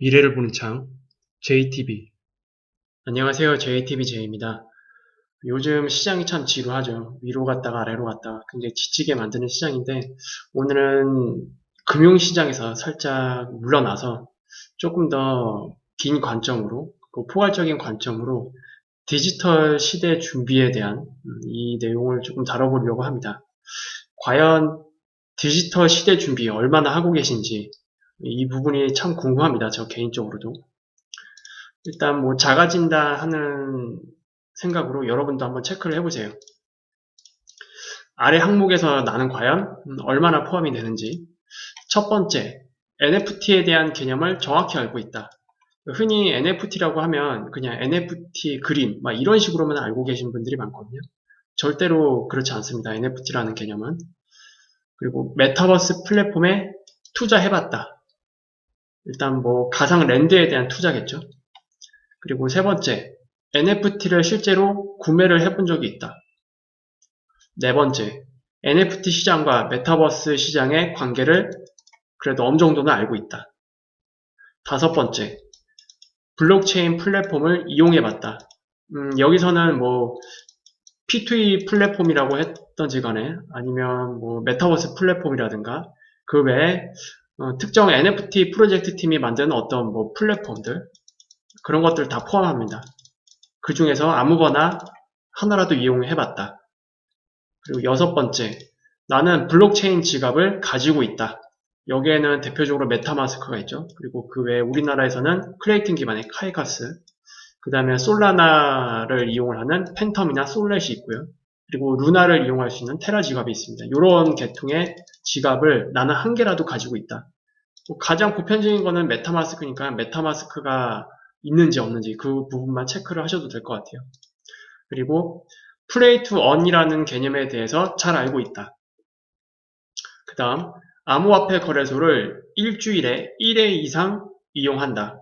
미래를 보는 창, JTB. 안녕하세요. JTB J입니다. 요즘 시장이 참 지루하죠. 위로 갔다가 아래로 갔다가 굉장히 지치게 만드는 시장인데, 오늘은 금융시장에서 살짝 물러나서 조금 더 긴 관점으로, 포괄적인 관점으로 디지털 시대 준비에 대한 이 내용을 조금 다뤄보려고 합니다. 과연 디지털 시대 준비 얼마나 하고 계신지, 이 부분이 참 궁금합니다. 저 개인적으로도. 일단 뭐 작아진다 하는 생각으로 여러분도 한번 체크를 해보세요. 아래 항목에서 나는 과연 얼마나 포함이 되는지. 첫 번째, NFT에 대한 개념을 정확히 알고 있다. 흔히 NFT라고 하면 그냥 NFT 그림 막 이런 식으로만 알고 계신 분들이 많거든요. 절대로 그렇지 않습니다. NFT라는 개념은. 그리고 메타버스 플랫폼에 투자해봤다. 일단 뭐 가상 랜드에 대한 투자겠죠. 그리고 세 번째, NFT를 실제로 구매를 해본 적이 있다. 네 번째, NFT 시장과 메타버스 시장의 관계를 그래도 어느 정도는 알고 있다. 다섯 번째, 블록체인 플랫폼을 이용해봤다. 여기서는 뭐 P2E 플랫폼이라고 했던지 간에 아니면 뭐 메타버스 플랫폼이라든가 그 외에 특정 NFT 프로젝트 팀이 만드는 어떤 뭐 플랫폼들 그런 것들 다 포함합니다. 그 중에서 아무거나 하나라도 이용해봤다. 그리고 여섯 번째, 나는 블록체인 지갑을 가지고 있다. 여기에는 대표적으로 메타마스크가 있죠. 그리고 그 외에 우리나라에서는 크레이팅 기반의 카이카스, 그 다음에 솔라나를 이용을 하는 팬텀이나 솔렛이 있고요. 그리고 루나를 이용할 수 있는 테라 지갑이 있습니다. 이런 계통의 지갑을 나는 한 개라도 가지고 있다. 가장 보편적인 거는 메타마스크니까 메타마스크가 있는지 없는지 그 부분만 체크를 하셔도 될 것 같아요. 그리고 플레이 투 언이라는 개념에 대해서 잘 알고 있다. 그 다음 암호화폐 거래소를 일주일에 1회 이상 이용한다.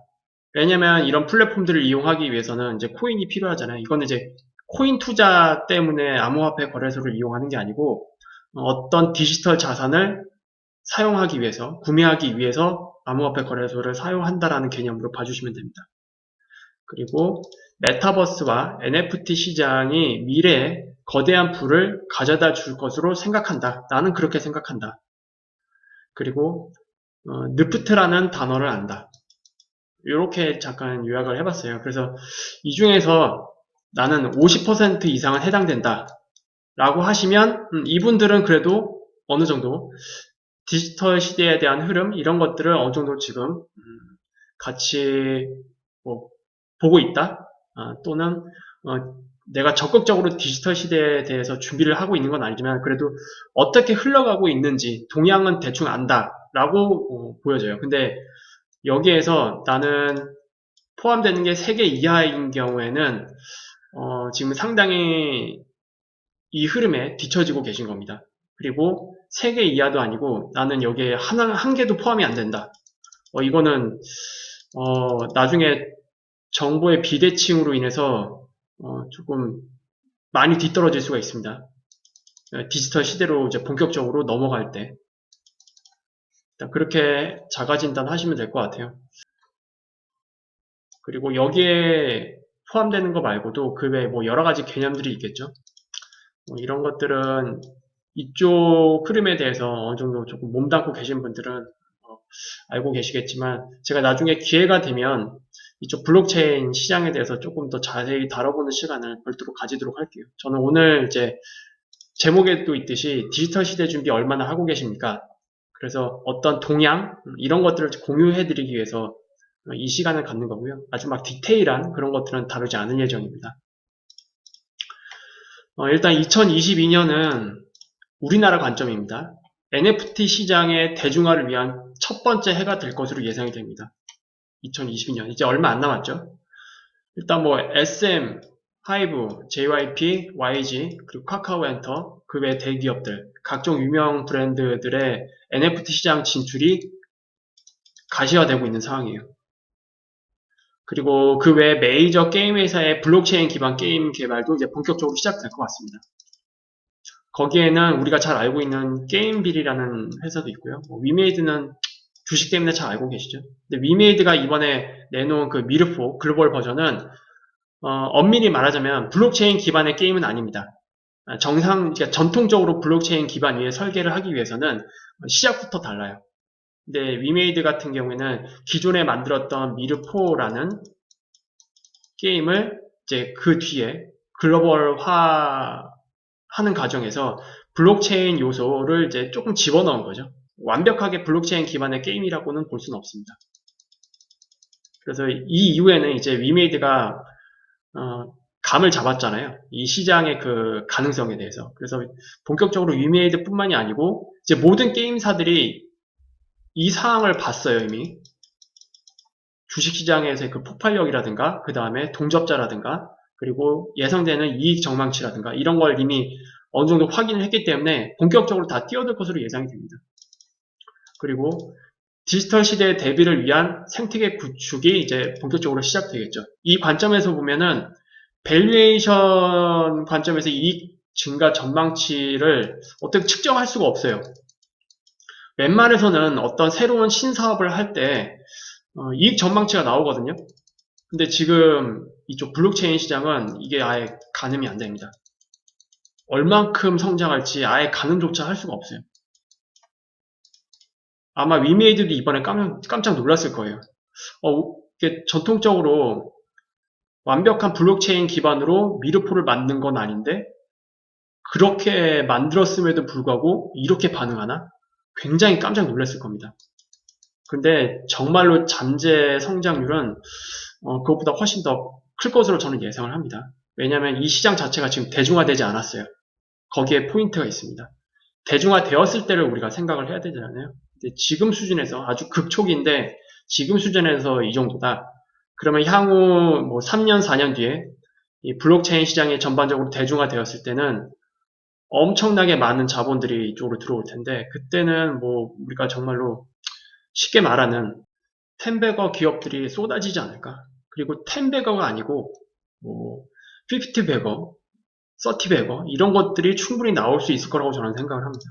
왜냐면 이런 플랫폼들을 이용하기 위해서는 이제 코인이 필요하잖아요. 이거는 이제 코인 투자 때문에 암호화폐 거래소를 이용하는 게 아니고 어떤 디지털 자산을 사용하기 위해서, 구매하기 위해서 암호화폐 거래소를 사용한다라는 개념으로 봐주시면 됩니다. 그리고 메타버스와 NFT 시장이 미래에 거대한 부를 가져다 줄 것으로 생각한다. 나는 그렇게 생각한다. 그리고 느프트라는 단어를 안다. 이렇게 잠깐 요약을 해봤어요. 그래서 이 중에서 나는 50% 이상은 해당된다. 라고 하시면 이분들은 그래도 어느 정도 디지털 시대에 대한 흐름 이런 것들을 어느 정도 지금 같이 뭐 보고 있다. 또는 내가 적극적으로 디지털 시대에 대해서 준비를 하고 있는 건 아니지만 그래도 어떻게 흘러가고 있는지 동향은 대충 안다라고 보여져요. 근데 여기에서 나는 포함되는 게 3개 이하인 경우에는 지금 상당히 이 흐름에 뒤처지고 계신 겁니다. 그리고 3개 이하도 아니고 나는 여기에 한 개도 포함이 안 된다. 이거는 나중에 정보의 비대칭으로 인해서 조금 많이 뒤떨어질 수가 있습니다. 디지털 시대로 이제 본격적으로 넘어갈 때 그렇게 자가 진단하시면 될 것 같아요. 그리고 여기에 포함되는 거 말고도 그 외에 뭐 여러 가지 개념들이 있겠죠. 이런 것들은 이쪽 흐름에 대해서 어느 정도 조금 몸담고 계신 분들은 알고 계시겠지만 제가 나중에 기회가 되면 이쪽 블록체인 시장에 대해서 조금 더 자세히 다뤄보는 시간을 별도로 가지도록 할게요. 저는 오늘 이제 제목에도 있듯이 디지털 시대 준비 얼마나 하고 계십니까? 그래서 어떤 동향 이런 것들을 공유해드리기 위해서 이 시간을 갖는 거고요. 아주 막 디테일한 그런 것들은 다루지 않을 예정입니다. 일단 2022년은 우리나라 관점입니다. NFT 시장의 대중화를 위한 첫 번째 해가 될 것으로 예상이 됩니다. 2022년 이제 얼마 안 남았죠. 일단 뭐 SM, 하이브, JYP, YG 그리고 카카오엔터 그 외 대기업들 각종 유명 브랜드들의 NFT 시장 진출이 가시화되고 있는 상황이에요. 그리고 그 외 메이저 게임 회사의 블록체인 기반 게임 개발도 이제 본격적으로 시작될 것 같습니다. 거기에는 우리가 잘 알고 있는 게임빌이라는 회사도 있고요. 위메이드는 주식 때문에 잘 알고 계시죠? 근데 위메이드가 이번에 내놓은 그 미르포 글로벌 버전은 엄밀히 말하자면 블록체인 기반의 게임은 아닙니다. 그러니까 전통적으로 블록체인 기반 위에 설계를 하기 위해서는 시작부터 달라요. 근데 위메이드 같은 경우에는 기존에 만들었던 미르포라는 게임을 이제 그 뒤에 글로벌화 하는 과정에서 블록체인 요소를 이제 조금 집어넣은 거죠. 완벽하게 블록체인 기반의 게임이라고는 볼 수는 없습니다. 그래서 이 이후에는 이제 위메이드가 감을 잡았잖아요. 이 시장의 그 가능성에 대해서. 그래서 본격적으로 위메이드뿐만이 아니고 이제 모든 게임사들이 이 상황을 봤어요, 이미. 주식시장에서의 그 폭발력이라든가 그 다음에 동접자라든가 그리고 예상되는 이익 전망치라든가 이런 걸 이미 어느 정도 확인을 했기 때문에 본격적으로 다 뛰어들 것으로 예상이 됩니다. 그리고 디지털 시대의 대비를 위한 생태계 구축이 이제 본격적으로 시작되겠죠. 이 관점에서 보면은 밸류에이션 관점에서 이익 증가 전망치를 어떻게 측정할 수가 없어요. 웬만해서는 어떤 새로운 신사업을 할 때 이익 전망치가 나오거든요. 근데 지금 이쪽 블록체인 시장은 이게 아예 가늠이 안 됩니다. 얼만큼 성장할지 아예 가늠조차 할 수가 없어요. 아마 위메이드도 이번에 깜짝 놀랐을 거예요. 이게 전통적으로 완벽한 블록체인 기반으로 미르포를 만든 건 아닌데 그렇게 만들었음에도 불구하고 이렇게 반응하나? 굉장히 깜짝 놀랐을 겁니다. 근데 정말로 잠재 성장률은 그것보다 훨씬 더 클 것으로 저는 예상을 합니다. 왜냐하면 이 시장 자체가 지금 대중화되지 않았어요. 거기에 포인트가 있습니다. 대중화되었을 때를 우리가 생각을 해야 되잖아요. 근데 지금 수준에서 아주 극초기인데 지금 수준에서 이 정도다. 그러면 향후 뭐 3년, 4년 뒤에 이 블록체인 시장이 전반적으로 대중화되었을 때는 엄청나게 많은 자본들이 이쪽으로 들어올 텐데 그때는 뭐 우리가 정말로 쉽게 말하는 10배거 기업들이 쏟아지지 않을까. 그리고 10배거가 아니고 뭐 50배거, 30배거 이런 것들이 충분히 나올 수 있을 거라고 저는 생각을 합니다.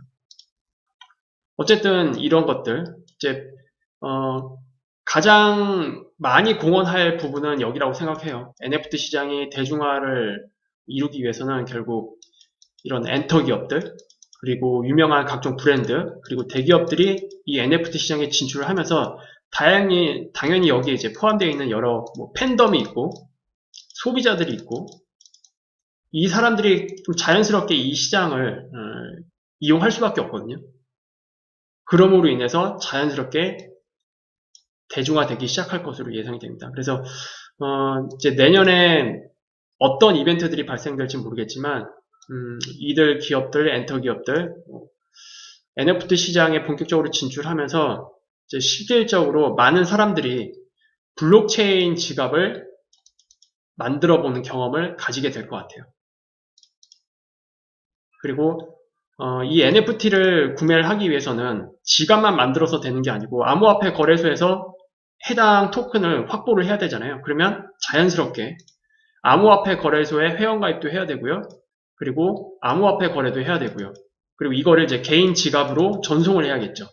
어쨌든 이런 것들 이제 가장 많이 공헌할 부분은 여기라고 생각해요. NFT 시장이 대중화를 이루기 위해서는 결국 이런 엔터 기업들 그리고 유명한 각종 브랜드 그리고 대기업들이 이 NFT 시장에 진출을 하면서 당연히 여기에 이제 포함되어 있는 여러 뭐 팬덤이 있고 소비자들이 있고 이 사람들이 좀 자연스럽게 이 시장을 이용할 수밖에 없거든요. 그러므로 인해서 자연스럽게 대중화되기 시작할 것으로 예상이 됩니다. 그래서 이제 내년에 어떤 이벤트들이 발생될지 모르겠지만 이들 기업들, 엔터 기업들 NFT 시장에 본격적으로 진출하면서 이제 실질적으로 많은 사람들이 블록체인 지갑을 만들어보는 경험을 가지게 될 것 같아요. 그리고 이 NFT를 구매를 하기 위해서는 지갑만 만들어서 되는 게 아니고 암호화폐 거래소에서 해당 토큰을 확보를 해야 되잖아요. 그러면 자연스럽게 암호화폐 거래소에 회원가입도 해야 되고요. 그리고 암호화폐 거래도 해야 되고요. 그리고 이거를 이제 개인 지갑으로 전송을 해야겠죠.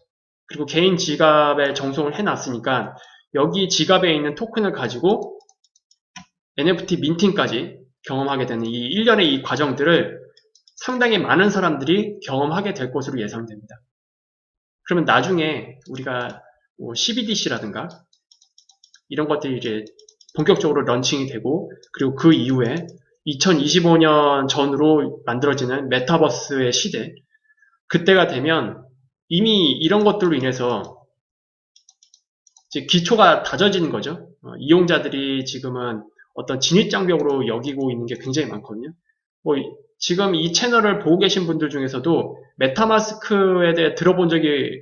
그리고 개인 지갑에 전송을 해놨으니까 여기 지갑에 있는 토큰을 가지고 NFT 민팅까지 경험하게 되는 이 일련의 이 과정들을 상당히 많은 사람들이 경험하게 될 것으로 예상됩니다. 그러면 나중에 우리가 뭐 CBDC라든가 이런 것들이 이제 본격적으로 런칭이 되고 그리고 그 이후에 2025년 전으로 만들어지는 메타버스의 시대 그때가 되면 이미 이런 것들로 인해서 이제 기초가 다져지는 거죠. 이용자들이 지금은 어떤 진입장벽으로 여기고 있는 게 굉장히 많거든요. 뭐 지금 이 채널을 보고 계신 분들 중에서도 메타마스크에 대해 들어본 적이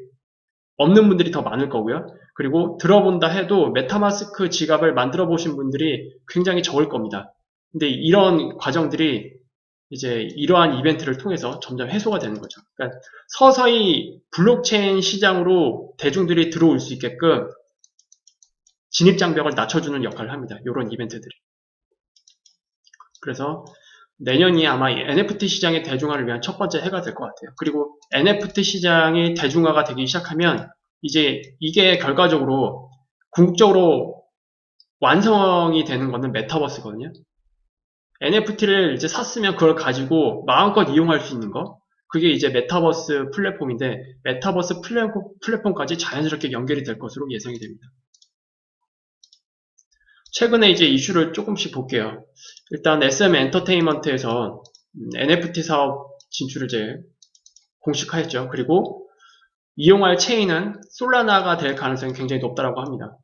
없는 분들이 더 많을 거고요. 그리고 들어본다 해도 메타마스크 지갑을 만들어 보신 분들이 굉장히 적을 겁니다. 근데 이런 과정들이 이제 이러한 이벤트를 통해서 점점 해소가 되는 거죠. 그러니까 서서히 블록체인 시장으로 대중들이 들어올 수 있게끔 진입장벽을 낮춰주는 역할을 합니다. 이런 이벤트들이. 그래서 내년이 아마 NFT 시장의 대중화를 위한 첫 번째 해가 될 것 같아요. 그리고 NFT 시장이 대중화가 되기 시작하면 이제 이게 결과적으로 궁극적으로 완성이 되는 거는 메타버스거든요. NFT를 이제 샀으면 그걸 가지고 마음껏 이용할 수 있는 거. 그게 이제 메타버스 플랫폼인데, 메타버스 플랫폼까지 자연스럽게 연결이 될 것으로 예상이 됩니다. 최근에 이제 이슈를 조금씩 볼게요. 일단 SM 엔터테인먼트에서 NFT 사업 진출을 이제 공식화했죠. 그리고 이용할 체인은 솔라나가 될 가능성이 굉장히 높다라고 합니다.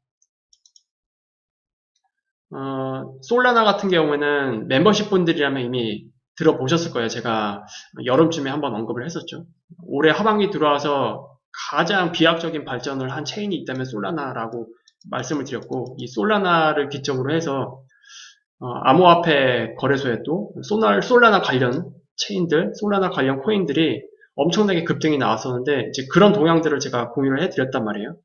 솔라나 같은 경우에는 멤버십 분들이라면 이미 들어보셨을 거예요. 제가 여름쯤에 한번 언급을 했었죠. 올해 하반기 들어와서 가장 비약적인 발전을 한 체인이 있다면 솔라나라고 말씀을 드렸고, 이 솔라나를 기점으로 해서 암호화폐 거래소에도 솔라나 관련 체인들, 솔라나 관련 코인들이 엄청나게 급등이 나왔었는데, 이제 그런 동향들을 제가 공유를 해드렸단 말이에요.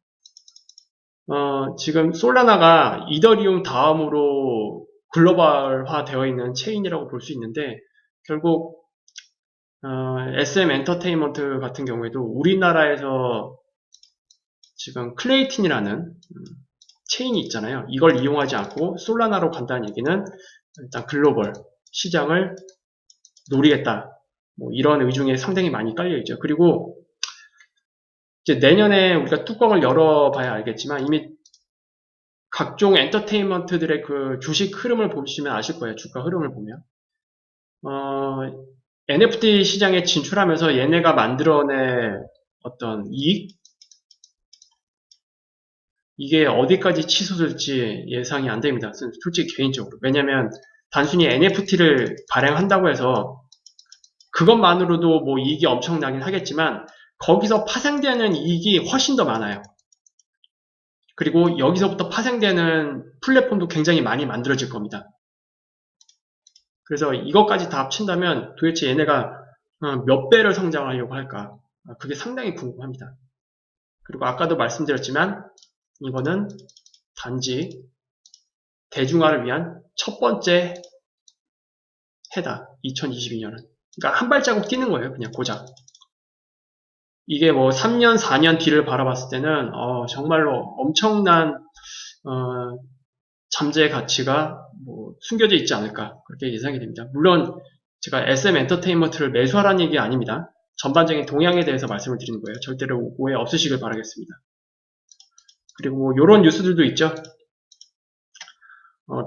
지금 솔라나가 이더리움 다음으로 글로벌화 되어 있는 체인이라고 볼 수 있는데, 결국 SM 엔터테인먼트 같은 경우에도 우리나라에서 지금 클레이틴이라는 체인이 있잖아요. 이걸 이용하지 않고 솔라나로 간다는 얘기는 일단 글로벌 시장을 노리겠다. 뭐 이런 의중에 상당히 많이 깔려 있죠. 그리고 이제 내년에 우리가 뚜껑을 열어봐야 알겠지만 이미 각종 엔터테인먼트들의 그 주식 흐름을 보시면 아실 거예요. 주가 흐름을 보면. NFT 시장에 진출하면서 얘네가 만들어낸 어떤 이익? 이게 어디까지 치솟을지 예상이 안 됩니다. 솔직히 개인적으로. 왜냐면 단순히 NFT를 발행한다고 해서 그것만으로도 뭐 이익이 엄청나긴 하겠지만 거기서 파생되는 이익이 훨씬 더 많아요. 그리고 여기서부터 파생되는 플랫폼도 굉장히 많이 만들어질 겁니다. 그래서 이것까지 다 합친다면 도대체 얘네가 몇 배를 성장하려고 할까? 그게 상당히 궁금합니다. 그리고 아까도 말씀드렸지만 이거는 단지 대중화를 위한 첫 번째 해다. 2022년은. 그러니까 한 발자국 뛰는 거예요. 그냥 고작. 이게 뭐 3년, 4년 뒤를 바라봤을 때는 정말로 엄청난 잠재 가치가 뭐 숨겨져 있지 않을까 그렇게 예상이 됩니다. 물론 제가 SM 엔터테인먼트를 매수하라는 얘기 아닙니다. 전반적인 동향에 대해서 말씀을 드리는 거예요. 절대로 오해 없으시길 바라겠습니다. 그리고 뭐 이런 뉴스들도 있죠.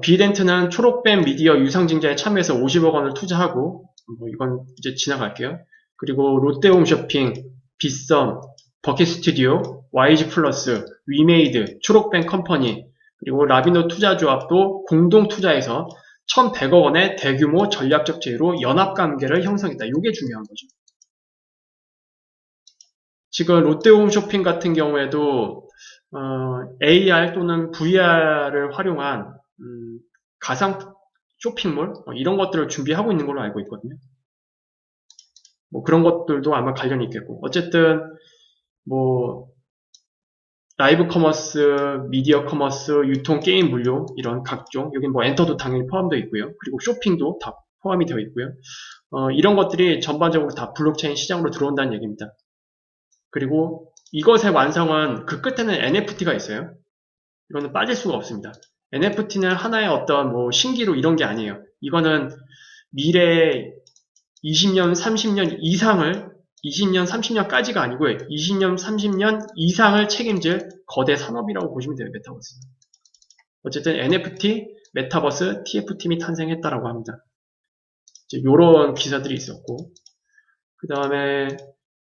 비덴트는 초록뱀 미디어 유상증자에 참여해서 50억 원을 투자하고 뭐 이건 이제 지나갈게요. 그리고 롯데홈쇼핑, 빗썸, 버킷스튜디오, YG 플러스, 위메이드, 초록뱀 컴퍼니 그리고 라비노 투자조합도 공동 투자해서 1,100억 원의 대규모 전략적 제휴로 연합관계를 형성했다. 이게 중요한 거죠. 지금 롯데홈쇼핑 같은 경우에도 AR 또는 VR을 활용한 가상 쇼핑몰 이런 것들을 준비하고 있는 걸로 알고 있거든요. 뭐 그런 것들도 아마 관련이 있겠고 어쨌든 뭐 라이브 커머스, 미디어 커머스, 유통 게임 물류 이런 각종 여기 뭐 엔터도 당연히 포함되어 있고요. 그리고 쇼핑도 다 포함이 되어 있고요. 이런 것들이 전반적으로 다 블록체인 시장으로 들어온다는 얘기입니다. 그리고 이것의 완성은 그 끝에는 NFT가 있어요. 이거는 빠질 수가 없습니다. NFT는 하나의 어떤 뭐 신기루 이런 게 아니에요. 이거는 미래에 20년, 30년 이상을 20년, 30년까지가 아니고요. 20년, 30년 이상을 책임질 거대 산업이라고 보시면 돼요. 메타버스는. 어쨌든 NFT, 메타버스, TF팀이 탄생했다라고 합니다. 이제 이런 기사들이 있었고 그 다음에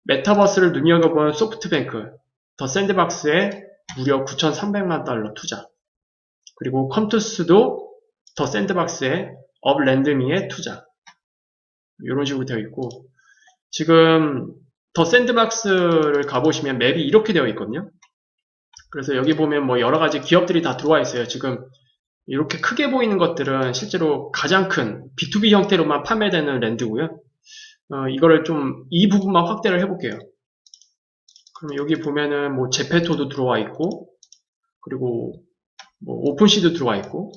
메타버스를 눈여겨본 소프트뱅크, 더 샌드박스에 무려 9,300만 달러 투자 그리고 컴투스도 더 샌드박스에 업랜드미에 투자 이런 식으로 되어 있고 지금 더 샌드박스를 가보시면 맵이 이렇게 되어 있거든요. 그래서 여기 보면 뭐 여러 가지 기업들이 다 들어와 있어요. 지금 이렇게 크게 보이는 것들은 실제로 가장 큰 B2B 형태로만 판매되는 랜드고요. 이거를 좀 이 부분만 확대를 해볼게요. 그럼 여기 보면은 뭐 제페토도 들어와 있고 그리고 뭐 오픈시도 들어와 있고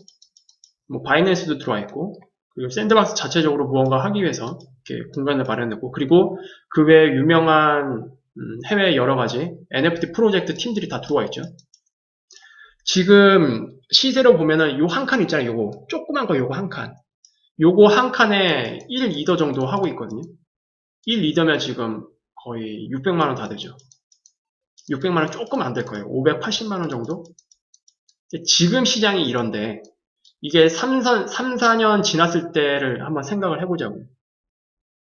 뭐 바이낸스도 들어와 있고 그리고 샌드박스 자체적으로 무언가 하기 위해서 이렇게 공간을 마련했고 그리고 그 외에 유명한 해외 여러 가지 NFT 프로젝트 팀들이 다 들어와 있죠. 지금 시세로 보면은 요 한 칸 있잖아요. 요거 조그만 거 요거 한 칸. 요거 한 칸에 1 리더 정도 하고 있거든요. 1 리더면 지금 거의 600만 원 다 되죠. 600만 원 조금 안 될 거예요. 580만 원 정도? 지금 시장이 이런데 이게 3, 4년 지났을 때를 한번 생각을 해보자고요.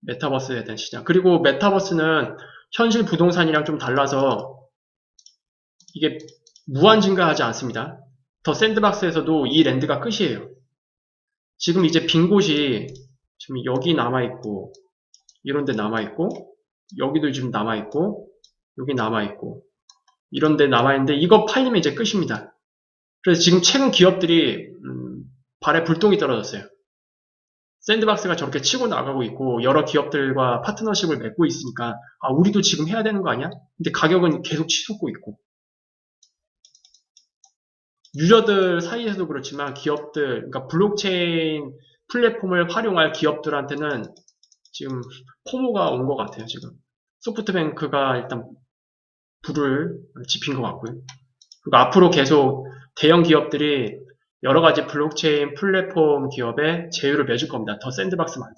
메타버스에 대한 시장. 그리고 메타버스는 현실 부동산이랑 좀 달라서 이게 무한 증가하지 않습니다. 더 샌드박스에서도 이 랜드가 끝이에요. 지금 이제 빈 곳이 지금 여기 남아있고 이런 데 남아있고 여기도 지금 남아있고 여기 남아있고 이런 데 남아있는데 이거 팔리면 이제 끝입니다. 그래서 지금 최근 기업들이 발에 불똥이 떨어졌어요. 샌드박스가 저렇게 치고 나가고 있고 여러 기업들과 파트너십을 맺고 있으니까 아 우리도 지금 해야 되는 거 아니야? 근데 가격은 계속 치솟고 있고 유저들 사이에서도 그렇지만 기업들 그러니까 블록체인 플랫폼을 활용할 기업들한테는 지금 포모가 온 것 같아요. 지금 소프트뱅크가 일단 불을 지핀 것 같고요. 그리고 앞으로 계속 대형 기업들이 여러 가지 블록체인 플랫폼 기업에 제휴를 맺을 겁니다. 더 샌드박스 말고.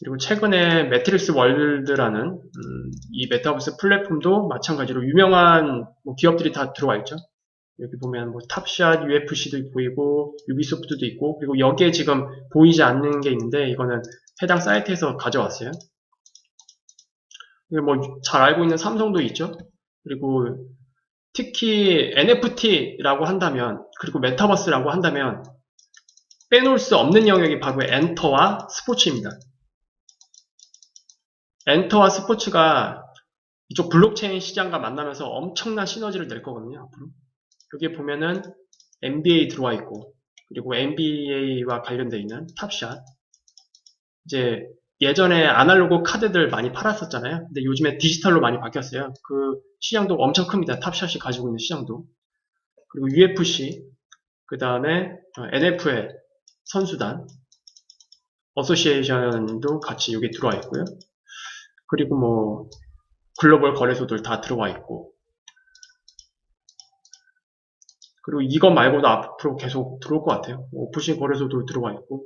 그리고 최근에 매트릭스 월드라는 이 메타버스 플랫폼도 마찬가지로 유명한 기업들이 다 들어와 있죠. 여기 보면 뭐 탑샷, UFC도 보이고 유비소프트도 있고 그리고 여기에 지금 보이지 않는 게 있는데 이거는 해당 사이트에서 가져왔어요. 뭐 잘 알고 있는 삼성도 있죠. 그리고 특히 NFT라고 한다면 그리고 메타버스라고 한다면 빼놓을 수 없는 영역이 바로 엔터와 스포츠입니다. 엔터와 스포츠가 이쪽 블록체인 시장과 만나면서 엄청난 시너지를 낼 거거든요. 앞으로. 여기 보면은 NBA 들어와 있고 그리고 NBA와 관련되어 있는 탑샷 이제 예전에 아날로그 카드들 많이 팔았었잖아요. 근데 요즘에 디지털로 많이 바뀌었어요. 그 시장도 엄청 큽니다. 탑샷이 가지고 있는 시장도. 그리고 UFC, 그 다음에 NFL 선수단, 어소시에이션도 같이 여기 들어와 있고요. 그리고 뭐 글로벌 거래소들 다 들어와 있고 그리고 이거 말고도 앞으로 계속 들어올 것 같아요. 오프신 거래소도 들어와 있고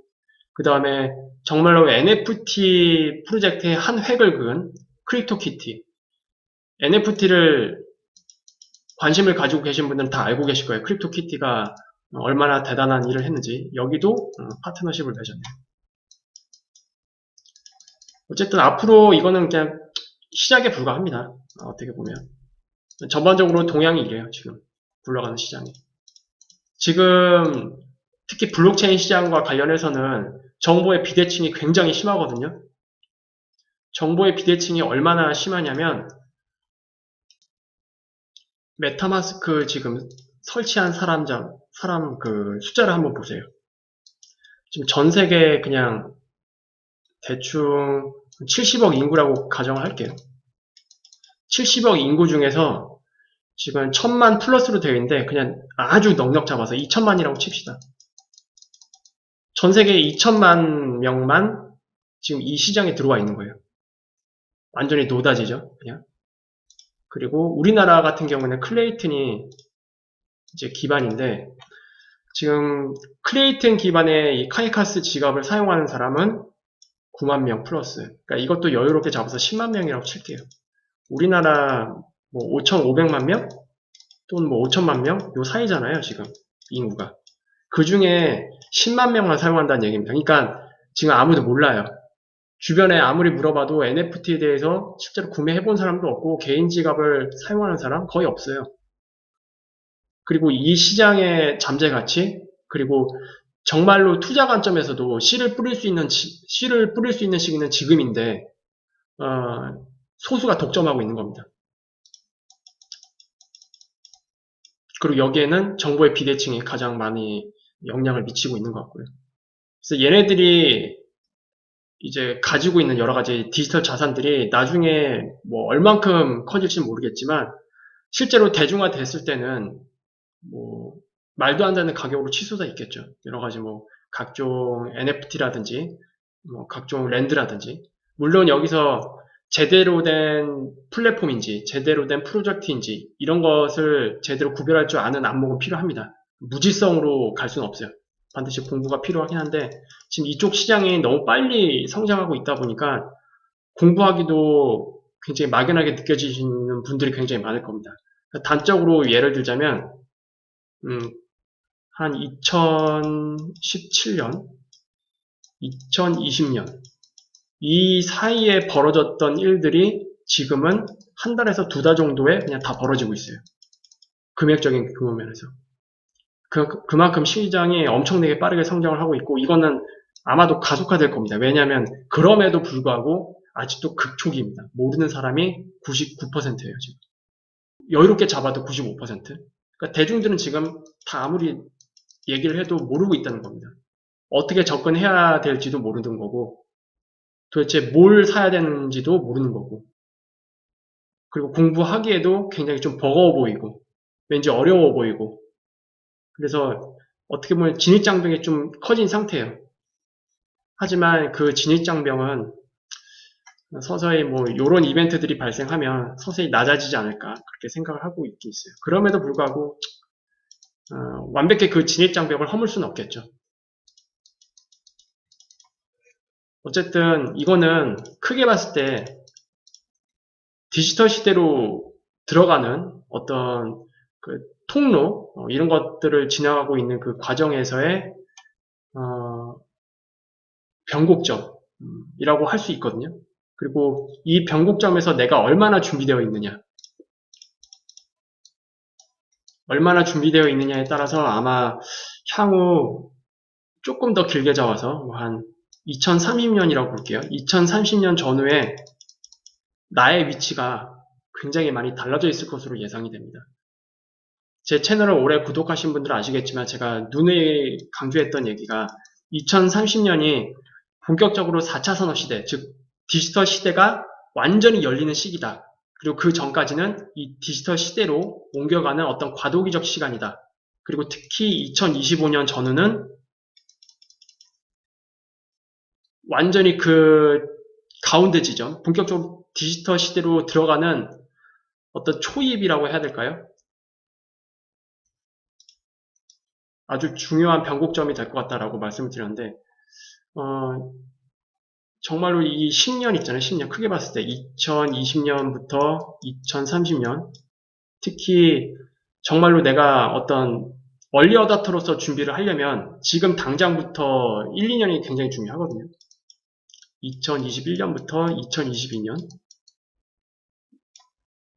그 다음에 정말로 NFT 프로젝트의 한 획을 그은 크립토키티 NFT를 관심을 가지고 계신 분들은 다 알고 계실 거예요. 크립토키티가 얼마나 대단한 일을 했는지 여기도 파트너십을 맺었네요. 어쨌든 앞으로 이거는 그냥 시작에 불과합니다. 어떻게 보면 전반적으로 동향이 이래요. 지금 굴러가는 시장이 지금 특히 블록체인 시장과 관련해서는 정보의 비대칭이 굉장히 심하거든요. 정보의 비대칭이 얼마나 심하냐면 메타마스크 지금 설치한 사람 그 숫자를 한번 보세요. 지금 전 세계 그냥 대충 70억 인구라고 가정을 할게요. 70억 인구 중에서 지금 1000만 플러스로 되어 있는데 그냥 아주 넉넉 잡아서 2000만이라고 칩시다. 전 세계 2000만 명만 지금 이 시장에 들어와 있는 거예요. 완전히 노다지죠, 그냥. 그리고 우리나라 같은 경우는 클레이튼이 이제 기반인데 지금 클레이튼 기반의 이 카이카스 지갑을 사용하는 사람은 9만 명 플러스. 그러니까 이것도 여유롭게 잡아서 10만 명이라고 칠게요. 우리나라 뭐 5,500만 명 또는 뭐 5천만 명 요 사이잖아요, 지금 인구가. 그 중에 10만 명만 사용한다는 얘기입니다. 그러니까 지금 아무도 몰라요. 주변에 아무리 물어봐도 NFT에 대해서 실제로 구매해본 사람도 없고 개인 지갑을 사용하는 사람 거의 없어요. 그리고 이 시장의 잠재 가치 그리고 정말로 투자 관점에서도 씨를 뿌릴 수 있는 시기는 지금인데 소수가 독점하고 있는 겁니다. 그리고 여기에는 정보의 비대칭이 가장 많이 영향을 미치고 있는 것 같고요. 그래서 얘네들이 이제 가지고 있는 여러 가지 디지털 자산들이 나중에 뭐 얼만큼 커질지 모르겠지만 실제로 대중화 됐을 때는 뭐 말도 안 되는 가격으로 치솟아 있겠죠. 여러 가지 뭐 각종 NFT라든지 뭐 각종 랜드라든지 물론 여기서 제대로 된 플랫폼인지 제대로 된 프로젝트인지 이런 것을 제대로 구별할 줄 아는 안목은 필요합니다. 무지성으로 갈 수는 없어요. 반드시 공부가 필요하긴 한데 지금 이쪽 시장이 너무 빨리 성장하고 있다 보니까 공부하기도 굉장히 막연하게 느껴지시는 분들이 굉장히 많을 겁니다. 단적으로 예를 들자면 한 2017년, 2020년 이 사이에 벌어졌던 일들이 지금은 한 달에서 두 달 정도에 그냥 다 벌어지고 있어요. 금액적인 그 면에서. 그만큼 시장이 엄청나게 빠르게 성장을 하고 있고 이거는 아마도 가속화될 겁니다. 왜냐하면 그럼에도 불구하고 아직도 극초기입니다. 모르는 사람이 99%예요. 지금. 여유롭게 잡아도 95%. 그러니까 대중들은 지금 다 아무리 얘기를 해도 모르고 있다는 겁니다. 어떻게 접근해야 될지도 모르는 거고 도대체 뭘 사야 되는지도 모르는 거고 그리고 공부하기에도 굉장히 좀 버거워 보이고 왠지 어려워 보이고 그래서 어떻게 보면 진입장벽이 좀 커진 상태예요. 하지만 그 진입장벽은 서서히 뭐 이런 이벤트들이 발생하면 서서히 낮아지지 않을까 그렇게 생각을 하고 있긴 있어요. 그럼에도 불구하고 완벽히 그 진입장벽을 허물 수는 없겠죠. 어쨌든 이거는 크게 봤을 때 디지털 시대로 들어가는 어떤 그 통로 이런 것들을 지나가고 있는 그 과정에서의 변곡점이라고 할 수 있거든요. 그리고 이 변곡점에서 내가 얼마나 준비되어 있느냐 얼마나 준비되어 있느냐에 따라서 아마 향후 조금 더 길게 잡아서 한 2030년이라고 볼게요. 2030년 전후에 나의 위치가 굉장히 많이 달라져 있을 것으로 예상이 됩니다. 제 채널을 오래 구독하신 분들은 아시겠지만 제가 누누이 강조했던 얘기가 2030년이 본격적으로 4차 산업시대, 즉 디지털 시대가 완전히 열리는 시기다. 그리고 그 전까지는 이 디지털 시대로 옮겨가는 어떤 과도기적 시간이다. 그리고 특히 2025년 전후는 완전히 그 가운데 지점, 본격적으로 디지털 시대로 들어가는 어떤 초입이라고 해야 될까요? 아주 중요한 변곡점이 될 것 같다라고 말씀을 드렸는데, 정말로 이 10년 있잖아요. 10년. 크게 봤을 때 2020년부터 2030년. 특히 정말로 내가 어떤 얼리 어답터로서 준비를 하려면 지금 당장부터 1, 2년이 굉장히 중요하거든요. 2021년부터 2022년.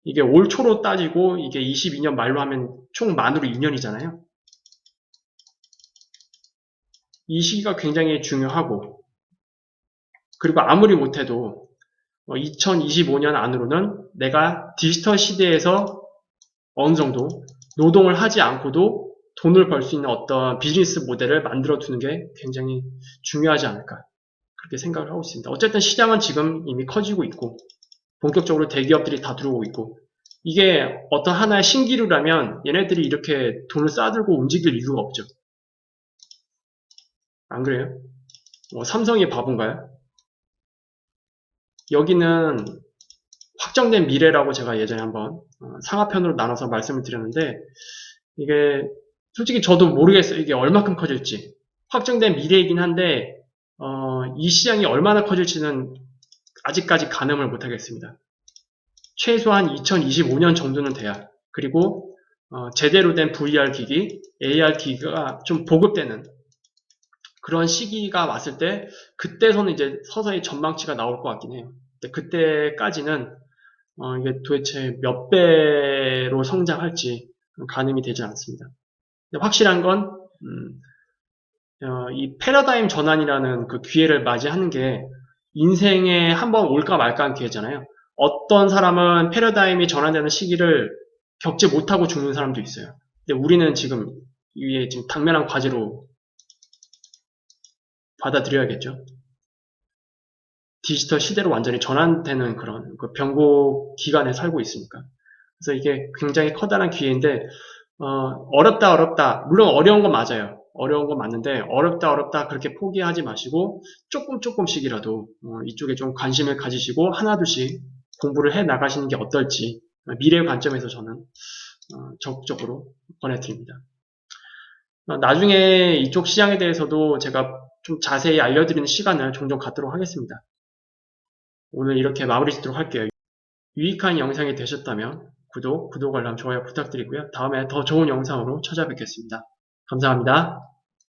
이게 올 초로 따지고 이게 22년 말로 하면 총 만으로 2년이잖아요. 이 시기가 굉장히 중요하고 그리고 아무리 못해도 2025년 안으로는 내가 디지털 시대에서 어느 정도 노동을 하지 않고도 돈을 벌 수 있는 어떤 비즈니스 모델을 만들어 두는 게 굉장히 중요하지 않을까 그렇게 생각을 하고 있습니다. 어쨌든 시장은 지금 이미 커지고 있고 본격적으로 대기업들이 다 들어오고 있고 이게 어떤 하나의 신기루라면 얘네들이 이렇게 돈을 쌓아들고 움직일 이유가 없죠. 안 그래요? 삼성이 바본가요? 여기는 확정된 미래라고 제가 예전에 한번 상하편으로 나눠서 말씀을 드렸는데 이게 솔직히 저도 모르겠어요. 이게 얼마큼 커질지. 확정된 미래이긴 한데 이 시장이 얼마나 커질지는 아직까지 가늠을 못하겠습니다. 최소한 2025년 정도는 돼야 그리고 제대로 된 VR 기기, AR 기기가 좀 보급되는 그런 시기가 왔을 때 그때서는 이제 서서히 전망치가 나올 것 같긴 해요. 근데 그때까지는 이게 도대체 몇 배로 성장할지 가늠이 되지 않습니다. 근데 확실한 건 이 패러다임 전환이라는 그 기회를 맞이하는 게 인생에 한번 올까 말까한 기회잖아요. 어떤 사람은 패러다임이 전환되는 시기를 겪지 못하고 죽는 사람도 있어요. 근데 우리는 지금 이게 지금 당면한 과제로 받아들여야겠죠. 디지털 시대로 완전히 전환되는 그런 그 변곡 기간에 살고 있으니까. 그래서 이게 굉장히 커다란 기회인데 어렵다. 물론 어려운 건 맞아요. 어려운 건 맞는데 어렵다 그렇게 포기하지 마시고 조금씩이라도 이쪽에 좀 관심을 가지시고 하나둘씩 공부를 해 나가시는 게 어떨지 미래 관점에서 저는 적극적으로 권해드립니다. 나중에 이쪽 시장에 대해서도 제가 좀 자세히 알려드리는 시간을 종종 갖도록 하겠습니다. 오늘 이렇게 마무리 짓도록 할게요. 유익한 영상이 되셨다면 구독, 알람, 좋아요 부탁드리고요. 다음에 더 좋은 영상으로 찾아뵙겠습니다. 감사합니다.